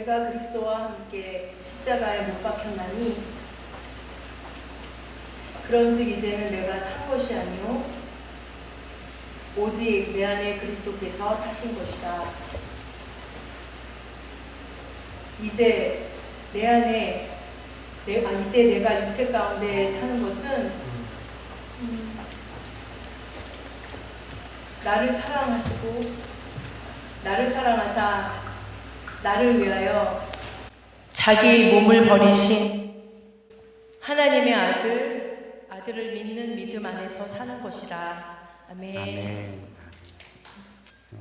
내가 그리스도와 함께 십자가에 못 박혔나니 그런즉 이제는 내가 산 것이 아니요 오직 내 안에 그리스도께서 사신 것이다. 이제 내 안에 이제 내가 육체 가운데 사는 것은 나를 사랑하시고 나를 사랑하사 나를 위하여 자기 몸을 버리신 하나님의 아들을 믿는 믿음 안에서 사는 것이라. 아멘. 아멘.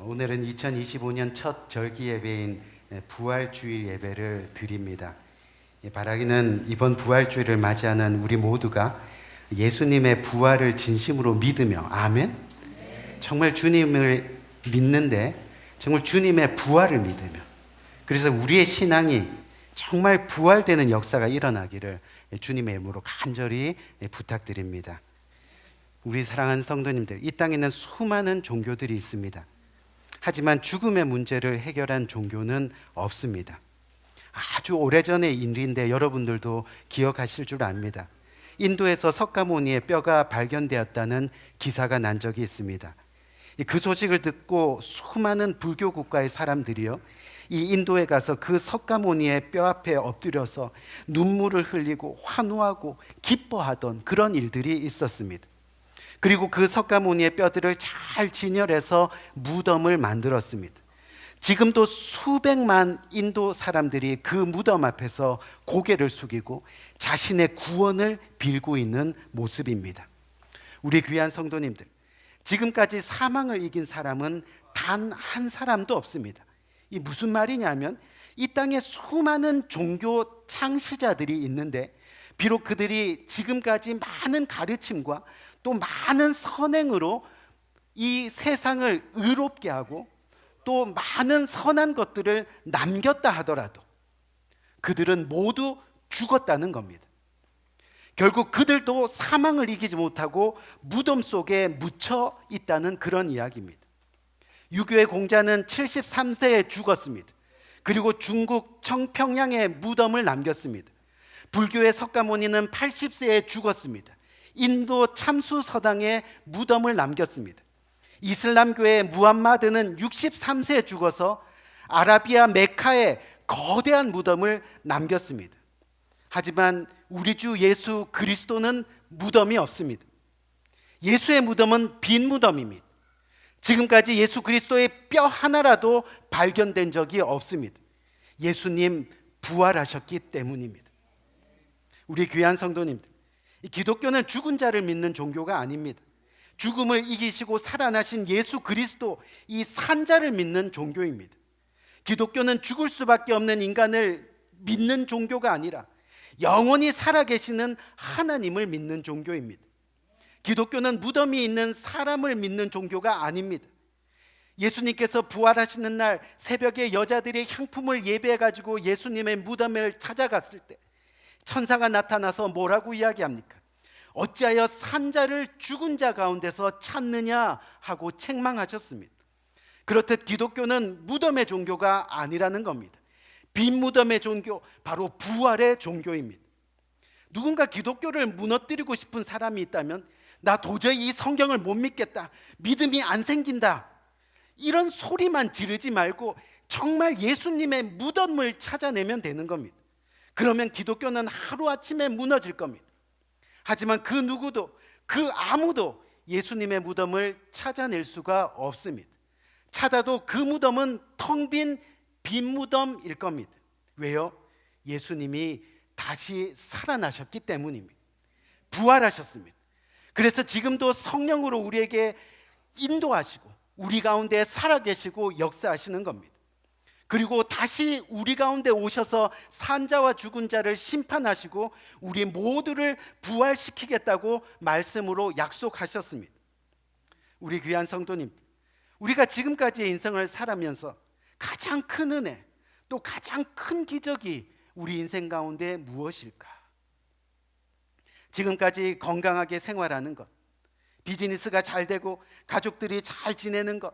오늘은 2025년 첫 절기 예배인 부활주일 예배를 드립니다. 바라기는 이번 부활주일을 맞이하는 우리 모두가 예수님의 부활을 진심으로 믿으며, 아멘? 정말 주님을 믿는데 정말 주님의 부활을 믿으며, 그래서 우리의 신앙이 정말 부활되는 역사가 일어나기를 주님의 이름으로 간절히 부탁드립니다. 우리 사랑하는 성도님들, 이 땅에는 수많은 종교들이 있습니다. 하지만 죽음의 문제를 해결한 종교는 없습니다. 아주 오래전의 일인데 여러분들도 기억하실 줄 압니다. 인도에서 석가모니의 뼈가 발견되었다는 기사가 난 적이 있습니다. 그 소식을 듣고 수많은 불교 국가의 사람들이요, 이 인도에 가서 그 석가모니의 뼈 앞에 엎드려서 눈물을 흘리고 환호하고 기뻐하던 그런 일들이 있었습니다. 그리고 그 석가모니의 뼈들을 잘 진열해서 무덤을 만들었습니다. 지금도 수백만 인도 사람들이 그 무덤 앞에서 고개를 숙이고 자신의 구원을 빌고 있는 모습입니다. 우리 귀한 성도님들, 지금까지 사망을 이긴 사람은 단 한 사람도 없습니다. 이 무슨 말이냐면, 이 땅에 수많은 종교 창시자들이 있는데 비록 그들이 지금까지 많은 가르침과 또 많은 선행으로 이 세상을 의롭게 하고 또 많은 선한 것들을 남겼다 하더라도 그들은 모두 죽었다는 겁니다. 결국 그들도 사망을 이기지 못하고 무덤 속에 묻혀 있다는 그런 이야기입니다. 유교의 공자는 73세에 죽었습니다. 그리고 중국 청평양에 무덤을 남겼습니다. 불교의 석가모니는 80세에 죽었습니다. 인도 참수서당에 무덤을 남겼습니다. 이슬람교의 무함마드는 63세에 죽어서 아라비아 메카에 거대한 무덤을 남겼습니다. 하지만 우리 주 예수 그리스도는 무덤이 없습니다. 예수의 무덤은 빈 무덤입니다. 지금까지 예수 그리스도의 뼈 하나라도 발견된 적이 없습니다. 예수님 부활하셨기 때문입니다. 우리 귀한 성도님들, 기독교는 죽은 자를 믿는 종교가 아닙니다. 죽음을 이기시고 살아나신 예수 그리스도, 이 산자를 믿는 종교입니다. 기독교는 죽을 수밖에 없는 인간을 믿는 종교가 아니라 영원히 살아계시는 하나님을 믿는 종교입니다. 기독교는 무덤이 있는 사람을 믿는 종교가 아닙니다. 예수님께서 부활하시는 날 새벽에 여자들이 향품을 예배해가지고 예수님의 무덤을 찾아갔을 때 천사가 나타나서 뭐라고 이야기합니까? 어찌하여 산자를 죽은 자 가운데서 찾느냐 하고 책망하셨습니다. 그렇듯 기독교는 무덤의 종교가 아니라는 겁니다. 빈 무덤의 종교, 바로 부활의 종교입니다. 누군가 기독교를 무너뜨리고 싶은 사람이 있다면, 나 도저히 이 성경을 못 믿겠다, 믿음이 안 생긴다, 이런 소리만 지르지 말고 정말 예수님의 무덤을 찾아내면 되는 겁니다. 그러면 기독교는 하루아침에 무너질 겁니다. 하지만 그 누구도, 그 아무도 예수님의 무덤을 찾아낼 수가 없습니다. 찾아도 그 무덤은 텅 빈 빈 무덤일 겁니다. 왜요? 예수님이 다시 살아나셨기 때문입니다. 부활하셨습니다. 그래서 지금도 성령으로 우리에게 인도하시고 우리 가운데 살아계시고 역사하시는 겁니다. 그리고 다시 우리 가운데 오셔서 산자와 죽은 자를 심판하시고 우리 모두를 부활시키겠다고 말씀으로 약속하셨습니다. 우리 귀한 성도님, 우리가 지금까지의 인생을 살아면서 가장 큰 은혜, 또 가장 큰 기적이 우리 인생 가운데 무엇일까? 지금까지 건강하게 생활하는 것, 비즈니스가 잘 되고 가족들이 잘 지내는 것,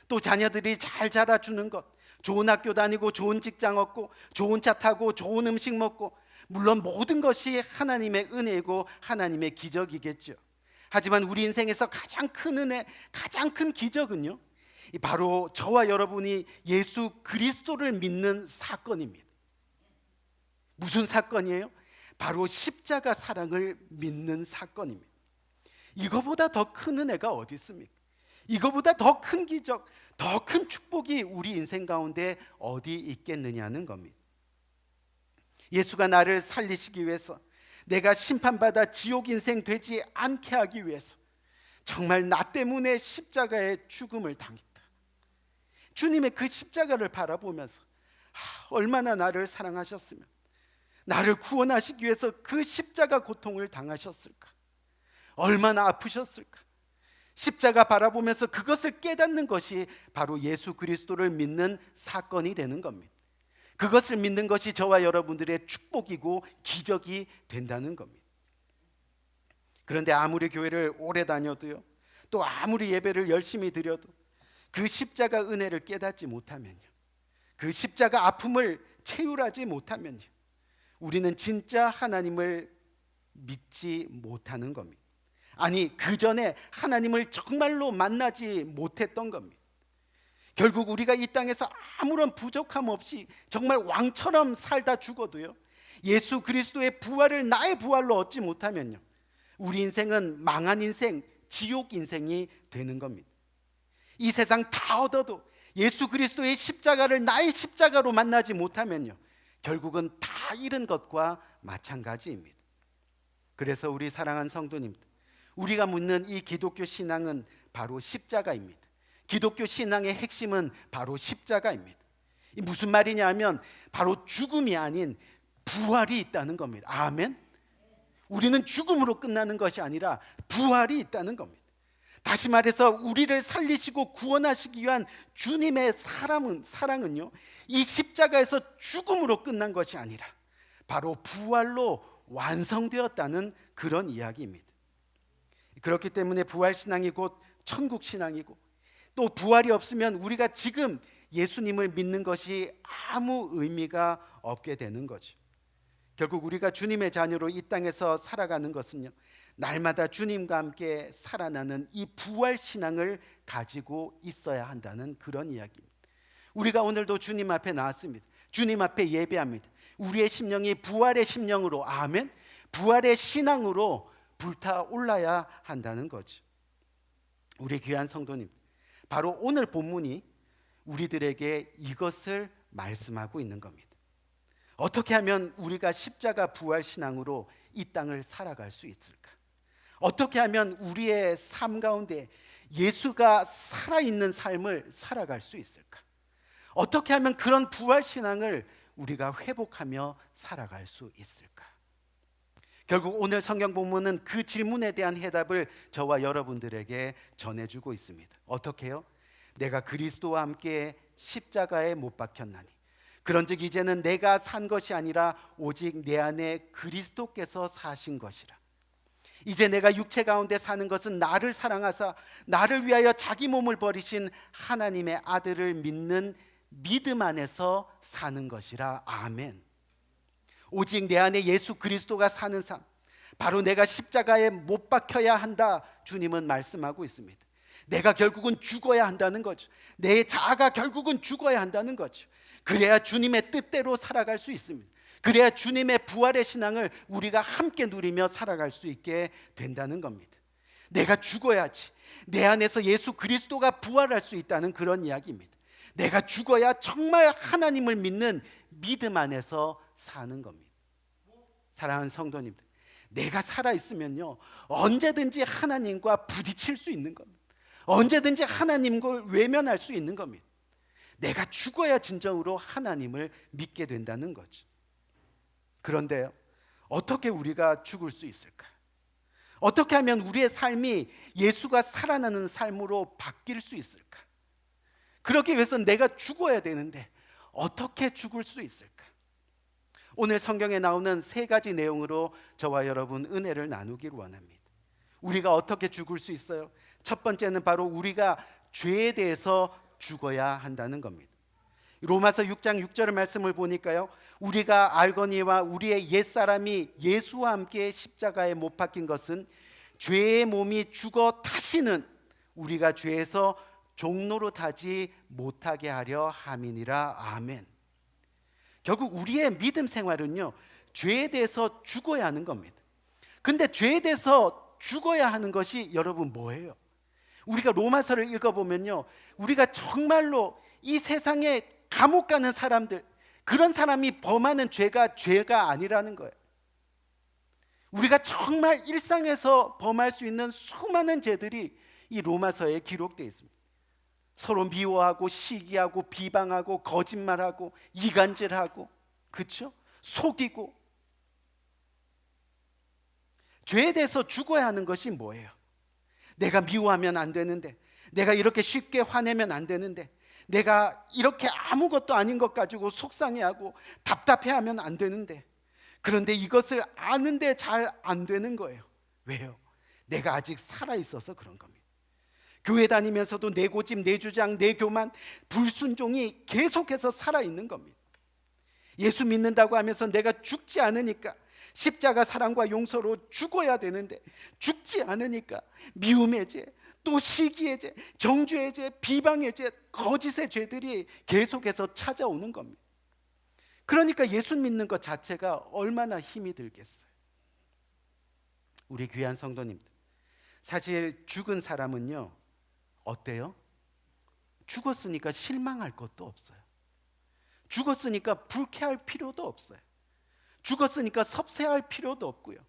또 자녀들이 잘 자라주는 것, 좋은 학교 다니고 좋은 직장 얻고 좋은 차 타고 좋은 음식 먹고, 물론 모든 것이 하나님의 은혜이고 하나님의 기적이겠죠. 하지만 우리 인생에서 가장 큰 은혜, 가장 큰 기적은요, 바로 저와 여러분이 예수 그리스도를 믿는 사건입니다. 무슨 사건이에요? 바로 십자가 사랑을 믿는 사건입니다. 이거보다 더 큰 은혜가 어디 있습니까? 이거보다 더 큰 기적, 더 큰 축복이 우리 인생 가운데 어디 있겠느냐는 겁니다. 예수가 나를 살리시기 위해서, 내가 심판받아 지옥 인생 되지 않게 하기 위해서 정말 나 때문에 십자가의 죽음을 당했다. 주님의 그 십자가를 바라보면서 얼마나 나를 사랑하셨으면 나를 구원하시기 위해서 그 십자가 고통을 당하셨을까, 얼마나 아프셨을까. 십자가 바라보면서 그것을 깨닫는 것이 바로 예수 그리스도를 믿는 사건이 되는 겁니다. 그것을 믿는 것이 저와 여러분들의 축복이고 기적이 된다는 겁니다. 그런데 아무리 교회를 오래 다녀도요, 또 아무리 예배를 열심히 드려도 그 십자가 은혜를 깨닫지 못하면요, 그 십자가 아픔을 체휼하지 못하면요, 우리는 진짜 하나님을 믿지 못하는 겁니다. 아니, 그 전에 하나님을 정말로 만나지 못했던 겁니다. 결국 우리가 이 땅에서 아무런 부족함 없이 정말 왕처럼 살다 죽어도요, 예수 그리스도의 부활을 나의 부활로 얻지 못하면요, 우리 인생은 망한 인생, 지옥 인생이 되는 겁니다. 이 세상 다 얻어도 예수 그리스도의 십자가를 나의 십자가로 만나지 못하면요, 결국은 다 잃은 것과 마찬가지입니다. 그래서 우리 사랑하는 성도님들, 우리가 묻는 이 기독교 신앙은 바로 십자가입니다. 기독교 신앙의 핵심은 바로 십자가입니다. 이 무슨 말이냐 하면 바로 죽음이 아닌 부활이 있다는 겁니다. 아멘. 우리는 죽음으로 끝나는 것이 아니라 부활이 있다는 겁니다. 다시 말해서 우리를 살리시고 구원하시기 위한 주님의 사랑은요, 이 십자가에서 죽음으로 끝난 것이 아니라 바로 부활로 완성되었다는 그런 이야기입니다. 그렇기 때문에 부활신앙이 곧 천국신앙이고, 또 부활이 없으면 우리가 지금 예수님을 믿는 것이 아무 의미가 없게 되는 거죠. 결국 우리가 주님의 자녀로 이 땅에서 살아가는 것은요, 날마다 주님과 함께 살아나는 이 부활신앙을 가지고 있어야 한다는 그런 이야기입니다. 우리가 오늘도 주님 앞에 나왔습니다. 주님 앞에 예배합니다. 우리의 심령이 부활의 심령으로, 아멘, 부활의 신앙으로 불타올라야 한다는 거죠. 우리 귀한 성도님, 바로 오늘 본문이 우리들에게 이것을 말씀하고 있는 겁니다. 어떻게 하면 우리가 십자가 부활 신앙으로 이 땅을 살아갈 수 있을까? 어떻게 하면 우리의 삶 가운데 예수가 살아있는 삶을 살아갈 수 있을까? 어떻게 하면 그런 부활 신앙을 우리가 회복하며 살아갈 수 있을까? 결국 오늘 성경 본문은 그 질문에 대한 해답을 저와 여러분들에게 전해주고 있습니다. 어떻게요? 내가 그리스도와 함께 십자가에 못 박혔나니 그런즉 이제는 내가 산 것이 아니라 오직 내 안에 그리스도께서 사신 것이라. 이제 내가 육체 가운데 사는 것은 나를 사랑하사 나를 위하여 자기 몸을 버리신 하나님의 아들을 믿는 믿음 안에서 사는 것이라. 아멘. 오직 내 안에 예수 그리스도가 사는 삶, 바로 내가 십자가에 못 박혀야 한다, 주님은 말씀하고 있습니다. 내가 결국은 죽어야 한다는 거죠. 내 자아가 결국은 죽어야 한다는 거죠. 그래야 주님의 뜻대로 살아갈 수 있습니다. 그래야 주님의 부활의 신앙을 우리가 함께 누리며 살아갈 수 있게 된다는 겁니다. 내가 죽어야지 내 안에서 예수 그리스도가 부활할 수 있다는 그런 이야기입니다. 내가 죽어야 정말 하나님을 믿는 믿음 안에서 사는 겁니다. 사랑하는 성도님들, 내가 살아있으면요 언제든지 하나님과 부딪힐 수 있는 겁니다. 언제든지 하나님을 외면할 수 있는 겁니다. 내가 죽어야 진정으로 하나님을 믿게 된다는 거죠. 그런데요, 어떻게 우리가 죽을 수 있을까? 어떻게 하면 우리의 삶이 예수가 살아나는 삶으로 바뀔 수 있을까? 그러기 위해서 내가 죽어야 되는데 어떻게 죽을 수 있을까? 오늘 성경에 나오는 세 가지 내용으로 저와 여러분 은혜를 나누기를 원합니다. 우리가 어떻게 죽을 수 있어요? 첫 번째는 바로 우리가 죄에 대해서 죽어야 한다는 겁니다. 로마서 6장 6절의 말씀을 보니까요, 우리가 알거니와 우리의 옛사람이 예수와 함께 십자가에 못 박힌 것은 죄의 몸이 죽어 다시는 우리가 죄에서 종로로 타지 못하게 하려 함이니라. 아멘. 결국 우리의 믿음 생활은요, 죄에 대해서 죽어야 하는 겁니다. 근데 죄에 대해서 죽어야 하는 것이 여러분 뭐예요? 우리가 로마서를 읽어보면요, 우리가 정말로 이 세상에 감옥 가는 사람들, 그런 사람이 범하는 죄가 죄가 아니라는 거예요. 우리가 정말 일상에서 범할 수 있는 수많은 죄들이 이 로마서에 기록되어 있습니다. 서로 미워하고 시기하고 비방하고 거짓말하고 이간질하고, 그렇죠? 속이고. 죄에 대해서 죽어야 하는 것이 뭐예요? 내가 미워하면 안 되는데, 내가 이렇게 쉽게 화내면 안 되는데, 내가 이렇게 아무것도 아닌 것 가지고 속상해하고 답답해하면 안 되는데, 그런데 이것을 아는데 잘 안 되는 거예요. 왜요? 내가 아직 살아있어서 그런 겁니다. 교회 다니면서도 내 고집, 내 주장, 내 교만, 불순종이 계속해서 살아있는 겁니다. 예수 믿는다고 하면서 내가 죽지 않으니까, 십자가 사랑과 용서로 죽어야 되는데 죽지 않으니까 미움의 죄, 또 시기의 죄, 정죄의 죄, 비방의 죄, 거짓의 죄들이 계속해서 찾아오는 겁니다. 그러니까 예수 믿는 것 자체가 얼마나 힘이 들겠어요. 우리 귀한 성도님들, 사실 죽은 사람은요, 어때요? 죽었으니까 실망할 것도 없어요. 죽었으니까 불쾌할 필요도 없어요. 죽었으니까 섭세할 필요도 없고요,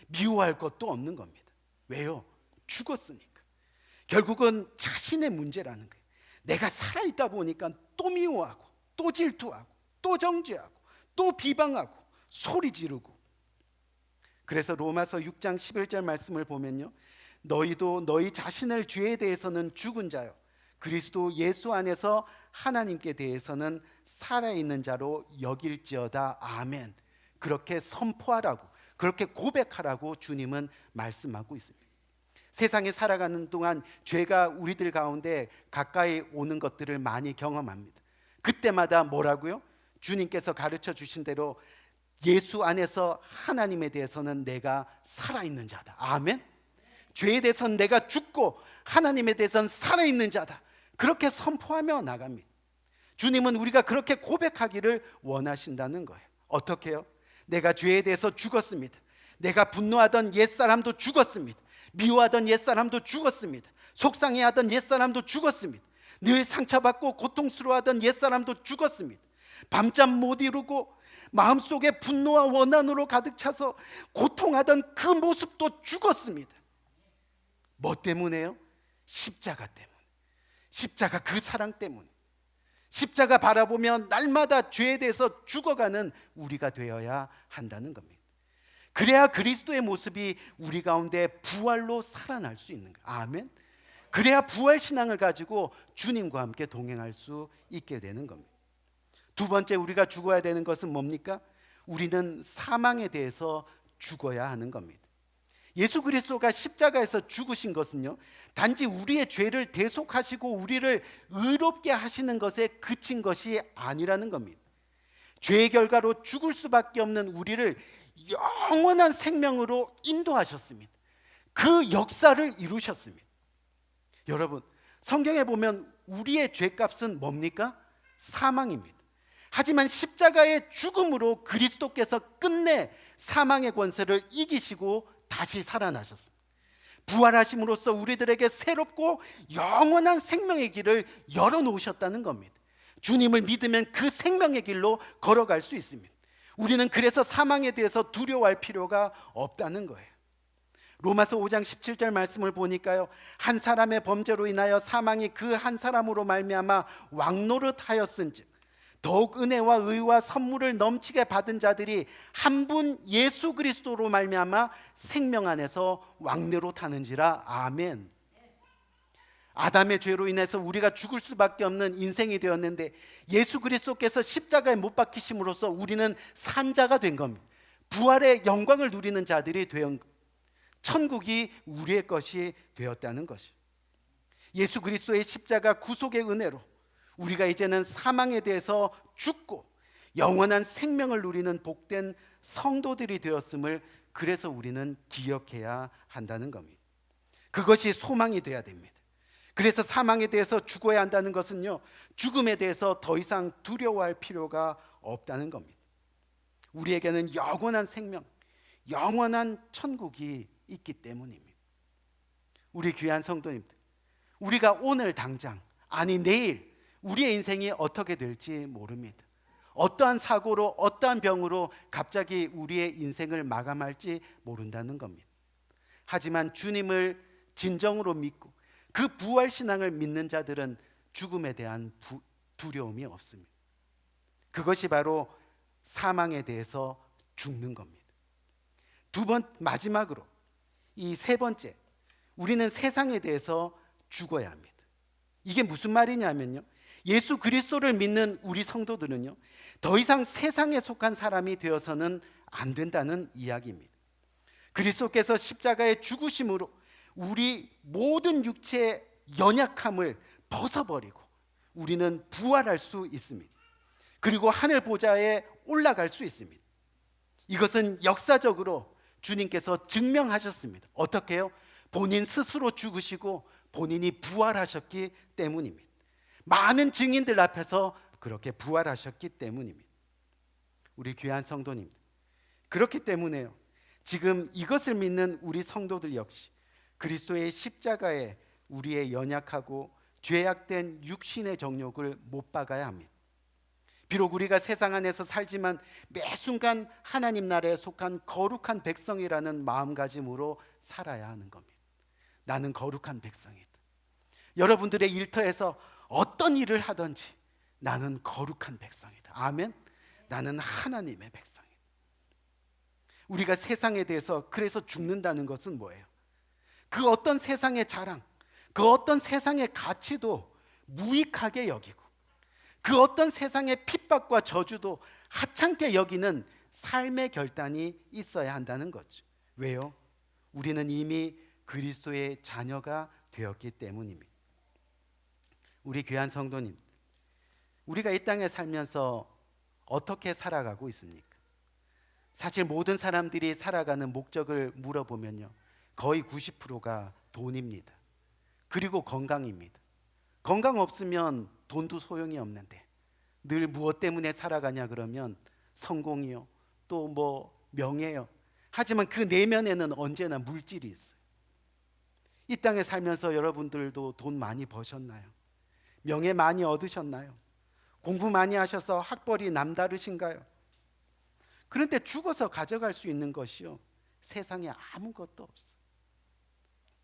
미워할 것도 없는 겁니다. 왜요? 죽었으니까. 결국은 자신의 문제라는 거예요. 내가 살아있다 보니까 또 미워하고, 또 질투하고, 또 정죄하고, 또 비방하고, 소리 지르고. 그래서 로마서 6장 11절 말씀을 보면요, 너희도 너희 자신을 죄에 대해서는 죽은 자요, 그리스도 예수 안에서 하나님께 대해서는 살아있는 자로 여길지어다. 아멘. 그렇게 선포하라고, 그렇게 고백하라고 주님은 말씀하고 있습니다. 세상에 살아가는 동안 죄가 우리들 가운데 가까이 오는 것들을 많이 경험합니다. 그때마다 뭐라고요? 주님께서 가르쳐 주신 대로 예수 안에서 하나님에 대해서는 내가 살아있는 자다. 아멘. 죄에 대해서는 내가 죽고 하나님에 대해서는 살아있는 자다. 그렇게 선포하며 나갑니다. 주님은 우리가 그렇게 고백하기를 원하신다는 거예요. 어떻게 해요? 내가 죄에 대해서 죽었습니다. 내가 분노하던 옛사람도 죽었습니다. 미워하던 옛사람도 죽었습니다. 속상해하던 옛사람도 죽었습니다. 늘 상처받고 고통스러워하던 옛사람도 죽었습니다. 밤잠 못 이루고 마음속에 분노와 원한으로 가득 차서 고통하던 그 모습도 죽었습니다. 뭐 때문에요? 십자가 때문에. 십자가 그 사랑 때문에. 십자가 바라보면 날마다 죄에 대해서 죽어가는 우리가 되어야 한다는 겁니다. 그래야 그리스도의 모습이 우리 가운데 부활로 살아날 수 있는 거예요. 아멘. 그래야 부활 신앙을 가지고 주님과 함께 동행할 수 있게 되는 겁니다. 두 번째 우리가 죽어야 되는 것은 뭡니까? 우리는 사망에 대해서 죽어야 하는 겁니다. 예수 그리스도가 십자가에서 죽으신 것은요, 단지 우리의 죄를 대속하시고 우리를 의롭게 하시는 것에 그친 것이 아니라는 겁니다. 죄의 결과로 죽을 수밖에 없는 우리를 영원한 생명으로 인도하셨습니다. 그 역사를 이루셨습니다. 여러분, 성경에 보면 우리의 죄값은 뭡니까? 사망입니다. 하지만 십자가의 죽음으로 그리스도께서 끝내 사망의 권세를 이기시고 다시 살아나셨습니다. 부활하심으로써 우리들에게 새롭고 영원한 생명의 길을 열어놓으셨다는 겁니다. 주님을 믿으면 그 생명의 길로 걸어갈 수 있습니다. 우리는 그래서 사망에 대해서 두려워할 필요가 없다는 거예요. 로마서 5장 17절 말씀을 보니까요, 한 사람의 범죄로 인하여 사망이 그 한 사람으로 말미암아 왕노릇하였은즉 더욱 은혜와 의와 선물을 넘치게 받은 자들이 한 분 예수 그리스도로 말미암아 생명 안에서 왕래로 타는지라. 아멘. 아담의 죄로 인해서 우리가 죽을 수밖에 없는 인생이 되었는데 예수 그리스도께서 십자가에 못 박히심으로써 우리는 산자가 된 겁니다. 부활의 영광을 누리는 자들이 되었, 천국이 우리의 것이 되었다는 것이죠. 예수 그리스도의 십자가 구속의 은혜로 우리가 이제는 사망에 대해서 죽고 영원한 생명을 누리는 복된 성도들이 되었음을 그래서 우리는 기억해야 한다는 겁니다. 그것이 소망이 돼야 됩니다. 그래서 사망에 대해서 죽어야 한다는 것은요, 죽음에 대해서 더 이상 두려워할 필요가 없다는 겁니다. 우리에게는 영원한 생명, 영원한 천국이 있기 때문입니다. 우리 귀한 성도님들, 우리가 오늘 당장, 아니 내일 우리의 인생이 어떻게 될지 모릅니다. 어떠한 사고로, 어떠한 병으로 갑자기 우리의 인생을 마감할지 모른다는 겁니다. 하지만 주님을 진정으로 믿고 그 부활 신앙을 믿는 자들은 죽음에 대한 두려움이 없습니다. 그것이 바로 사망에 대해서 죽는 겁니다. 마지막으로 이 세 번째, 우리는 세상에 대해서 죽어야 합니다. 이게 무슨 말이냐면요, 예수 그리스도를 믿는 우리 성도들은요, 더 이상 세상에 속한 사람이 되어서는 안 된다는 이야기입니다. 그리스도께서 십자가의 죽으심으로 우리 모든 육체의 연약함을 벗어버리고 우리는 부활할 수 있습니다. 그리고 하늘 보좌에 올라갈 수 있습니다. 이것은 역사적으로 주님께서 증명하셨습니다. 어떻게요? 본인 스스로 죽으시고 본인이 부활하셨기 때문입니다. 많은 증인들 앞에서 그렇게 부활하셨기 때문입니다. 우리 귀한 성도님들, 그렇기 때문에요, 지금 이것을 믿는 우리 성도들 역시 그리스도의 십자가에 우리의 연약하고 죄악된 육신의 정욕을 못 박아야 합니다. 비록 우리가 세상 안에서 살지만 매 순간 하나님 나라에 속한 거룩한 백성이라는 마음가짐으로 살아야 하는 겁니다. 나는 거룩한 백성이다. 여러분들의 일터에서 어떤 일을 하든지 나는 거룩한 백성이다. 아멘. 나는 하나님의 백성이다. 우리가 세상에 대해서 그래서 죽는다는 것은 뭐예요? 그 어떤 세상의 자랑, 그 어떤 세상의 가치도 무익하게 여기고 그 어떤 세상의 핍박과 저주도 하찮게 여기는 삶의 결단이 있어야 한다는 거죠. 왜요? 우리는 이미 그리스도의 자녀가 되었기 때문입니다. 우리 귀한 성도님, 우리가 이 땅에 살면서 어떻게 살아가고 있습니까? 사실 모든 사람들이 살아가는 목적을 물어보면요, 거의 90%가 돈입니다. 그리고 건강입니다. 건강 없으면 돈도 소용이 없는데 늘 무엇 때문에 살아가냐 그러면 성공이요, 또 뭐 명예요. 하지만 그 내면에는 언제나 물질이 있어요. 이 땅에 살면서 여러분들도 돈 많이 버셨나요? 명예 많이 얻으셨나요? 공부 많이 하셔서 학벌이 남다르신가요? 그런데 죽어서 가져갈 수 있는 것이요, 세상에 아무것도 없어.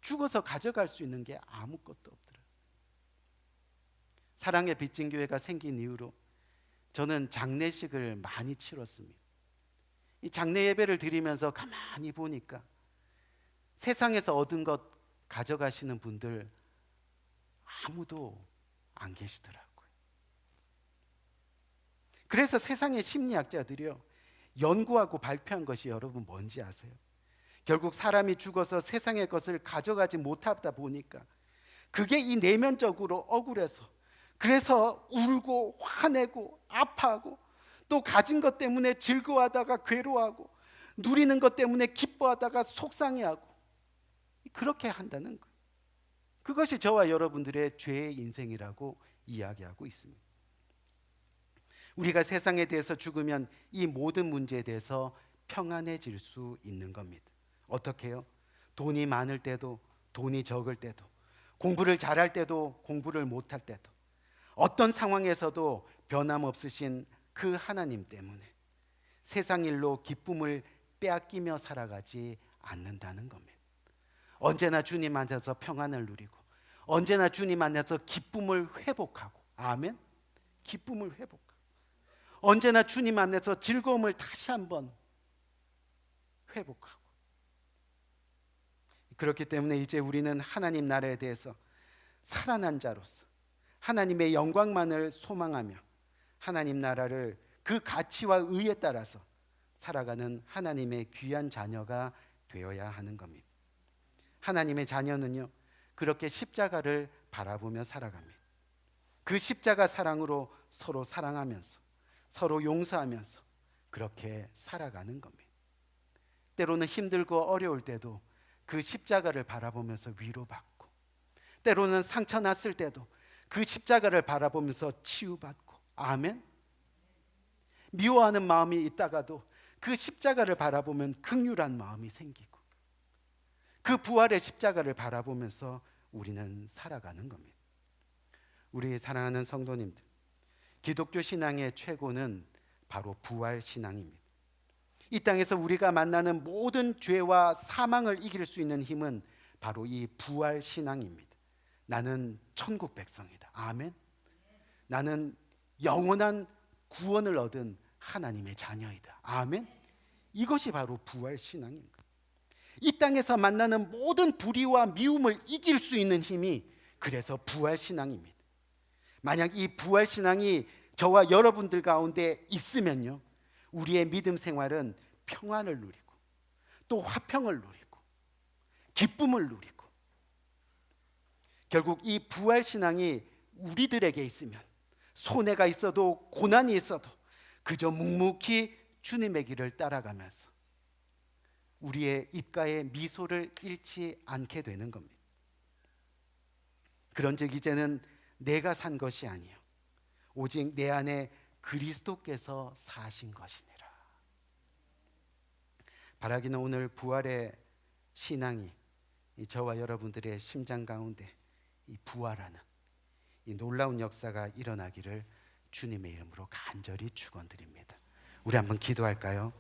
죽어서 가져갈 수 있는 게 아무것도 없더라. 사랑의 빚진 교회가 생긴 이후로 저는 장례식을 많이 치렀습니다. 이 장례 예배를 드리면서 가만히 보니까 세상에서 얻은 것 가져가시는 분들 아무도 안 계시더라고요. 그래서 세상의 심리학자들이요, 연구하고 발표한 것이 여러분 뭔지 아세요? 결국 사람이 죽어서 세상의 것을 가져가지 못하다 보니까 그게 이 내면적으로 억울해서, 그래서 울고 화내고 아파하고 또 가진 것 때문에 즐거워하다가 괴로워하고 누리는 것 때문에 기뻐하다가 속상해하고 그렇게 한다는 거예요. 그것이 저와 여러분들의 죄의 인생이라고 이야기하고 있습니다. 우리가 세상에 대해서 죽으면 이 모든 문제에 대해서 평안해질 수 있는 겁니다. 어떻게 해요? 돈이 많을 때도, 돈이 적을 때도, 공부를 잘할 때도, 공부를 못할 때도, 어떤 상황에서도 변함없으신 그 하나님 때문에 세상 일로 기쁨을 빼앗기며 살아가지 않는다는 겁니다. 언제나 주님 안에서 평안을 누리고 언제나 주님 안에서 기쁨을 회복하고, 아멘. 기쁨을 회복하고 언제나 주님 안에서 즐거움을 다시 한번 회복하고. 그렇기 때문에 이제 우리는 하나님 나라에 대해서 살아난 자로서 하나님의 영광만을 소망하며 하나님 나라를 그 가치와 의에 따라서 살아가는 하나님의 귀한 자녀가 되어야 하는 겁니다. 하나님의 자녀는요, 그렇게 십자가를 바라보며 살아갑니다. 그 십자가 사랑으로 서로 사랑하면서 서로 용서하면서 그렇게 살아가는 겁니다. 때로는 힘들고 어려울 때도 그 십자가를 바라보면서 위로받고, 때로는 상처 났을 때도 그 십자가를 바라보면서 치유받고, 아멘. 미워하는 마음이 있다가도 그 십자가를 바라보면 긍휼한 마음이 생기고, 그 부활의 십자가를 바라보면서 우리는 살아가는 겁니다. 우리 사랑하는 성도님들, 기독교 신앙의 최고는 바로 부활 신앙입니다. 이 땅에서 우리가 만나는 모든 죄와 사망을 이길 수 있는 힘은 바로 이 부활 신앙입니다. 나는 천국 백성이다. 아멘. 나는 영원한 구원을 얻은 하나님의 자녀이다. 아멘. 이것이 바로 부활 신앙입니다. 이 땅에서 만나는 모든 불의와 미움을 이길 수 있는 힘이 그래서 부활 신앙입니다. 만약 이 부활 신앙이 저와 여러분들 가운데 있으면요, 우리의 믿음 생활은 평안을 누리고 또 화평을 누리고 기쁨을 누리고, 결국 이 부활 신앙이 우리들에게 있으면 손해가 있어도 고난이 있어도 그저 묵묵히 주님의 길을 따라가면서 우리의 입가에 미소를 잃지 않게 되는 겁니다. 그런즉 이제는 내가 산 것이 아니요 오직 내 안에 그리스도께서 사신 것이니라. 바라기는 오늘 부활의 신앙이 저와 여러분들의 심장 가운데 이 부활하는 이 놀라운 역사가 일어나기를 주님의 이름으로 간절히 축원드립니다. 우리 한번 기도할까요?